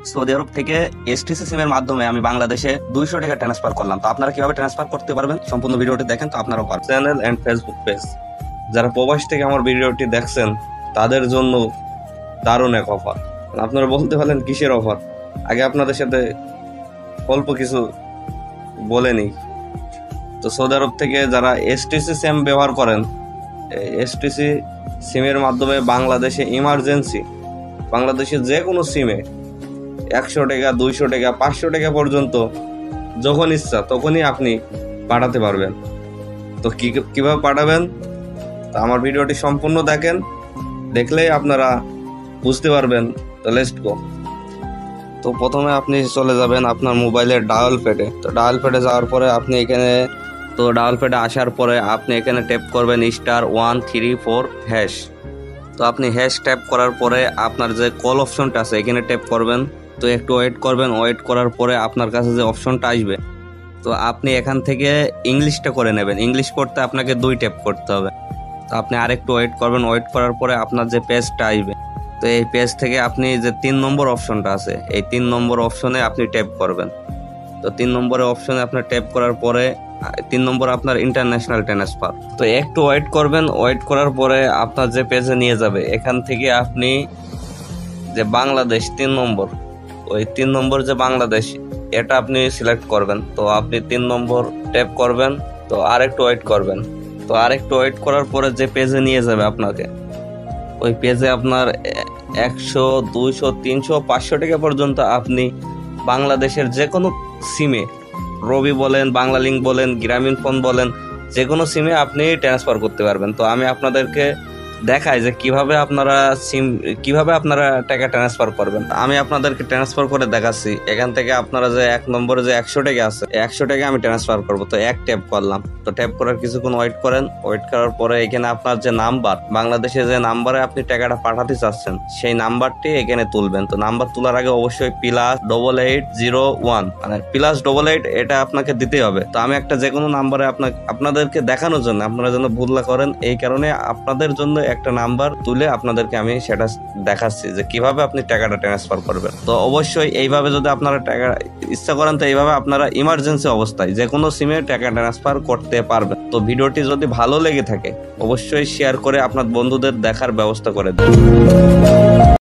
Saudi আরব থেকে STC সিম এর মাধ্যমে আমি বাংলাদেশে 200 টাকা ট্রান্সফার করলাম। তো আপনারা কিভাবে ট্রান্সফার করতে পারবেন সম্পূর্ণ ভিডিওটি দেখেন, তো আপনারাও পারবেন। চ্যানেল এন্ড ফেসবুক পেজ, যারা প্রবাস থেকে আমার ভিডিওটি দেখছেন তাদের জন্য দারুণ এক অফার। আপনারা বলতে পারেন কিসের অফার, আগে আপনাদের সাথে অল্প কিছু বলে নিই। তো সৌদি আরব থেকে যারা এসটিসি সিম ব্যবহার করেন, এসটিসি সিমের মাধ্যমে বাংলাদেশে ইমার্জেন্সি, বাংলাদেশের যে কোনো সিমে 100 টাকা, 200 টাকা, 500 টাকা পর্যন্ত যখন ইচ্ছা তখনই আপনি পাঠাতে পারবেন। তো কিভাবে পাঠাবেন, তো আমার ভিডিওটি সম্পূর্ণ দেখেন, দেখলেই আপনারা বুঝতে পারবেন। তো লেটস গো। তো প্রথমে আপনি চলে যাবেন আপনার মোবাইলের ডায়াল প্যাডে। তো ডায়াল প্যাডে যাওয়ার পরে আপনি এখানে, তো ডায়াল প্যাডে আসার পরে আপনি এখানে ট্যাপ করবেন *134#। তো আপনি হ্যাশ ট্যাপ করার পরে আপনার যে কল অপশনটা আছে এখানে ট্যাপ করবেন। তো একটু ওয়েট করবেন, ওয়েট করার পরে আপনার কাছে যে অপশনটা আসবে, তো আপনি এখান থেকে ইংলিশটা করে নেবেন। ইংলিশ করতে আপনাকে 2 ট্যাপ করতে হবে। তো আপনি আরেকটু ওয়েট করবেন, ওয়েট করার পরে আপনার যে পেজটা আসবে, তো এই পেজ থেকে আপনি যে 3 নম্বর অপশনটা আছে এই 3 নম্বর অপশনে আপনি ট্যাপ করবেন। তো 3 নম্বরের অপশনে আপনার ট্যাপ করার পরে 3 নম্বর আপনার ইন্টারন্যাশনাল ট্রান্সফার। তো একটু ওয়েট করবেন, ওয়েট করার পরে আপনার যে পেজে নিয়ে যাবে, এখান থেকে আপনি যে বাংলাদেশ 3 নম্বর, ওই 3 নম্বর যে বাংলাদেশ এটা আপনি সিলেক্ট করবেন। তো আপনি 3 নম্বর ট্যাপ করবেন, তো আরেকটু ওয়েট করবেন। তো আরেকটু ওয়েট করার পরে যে পেজে নিয়ে যাবে আপনাকে, ওই পেজে আপনার 100, 200, 300, 500 টাকা পর্যন্ত আপনি বাংলাদেশের যে কোনো সিমে, রবি বলেন, বাংলা লিঙ্ক বলেন, গ্রামীণ ফোন বলেন, যে কোনো সিমে আপনি ট্রান্সফার করতে পারবেন। তো আমি আপনাদেরকে দেখাই যে কিভাবে আপনারা টাকা ট্রান্সফার করবেন। আমি আপনাদেরকে ট্রান্সফার করে দেখাচ্ছি। এখান থেকে আপনারা যে 1 নম্বরে যে 100 টাকা আছে, 100 টাকা আমি ট্রান্সফার করব। তো এক ট্যাপ করলাম। তো ট্যাপ করার কিছুক্ষণ ওয়েট করেন, ওয়েট করার পরে এখানে আপনার যে নাম্বার, বাংলাদেশে যে নাম্বারে আপনি টাকাটা পাঠাতে চাচ্ছেন সেই নাম্বারটি এখানে তুলবেন। তো নাম্বার তোলার আগে অবশ্যই +8801 মানে +88 এটা আপনাকে দিতে হবে। তো আমি একটা যে কোনো নাম্বারে আপনাদেরকে দেখানোর জন্য, আপনারা যেন ভুল না করেন, এই কারণে আপনাদের জন্য একটা নাম্বার তুলে আপনাদেরকে আমি সেটা দেখাচ্ছি যে কিভাবে আপনি টাকাটা ট্রান্সফার করবেন। তো অবশ্যই এইভাবে যদি আপনারা টাকা ইচ্ছা করেন, তো এইভাবে আপনারা ইমার্জেন্সি অবস্থায় যে কোনো সিমে টাকা ট্রান্সফার করতে পারবেন। তো ভিডিওটি যদি ভালো লেগে থাকে অবশ্যই শেয়ার করে আপনার বন্ধুদের দেখার ব্যবস্থা করে দেন।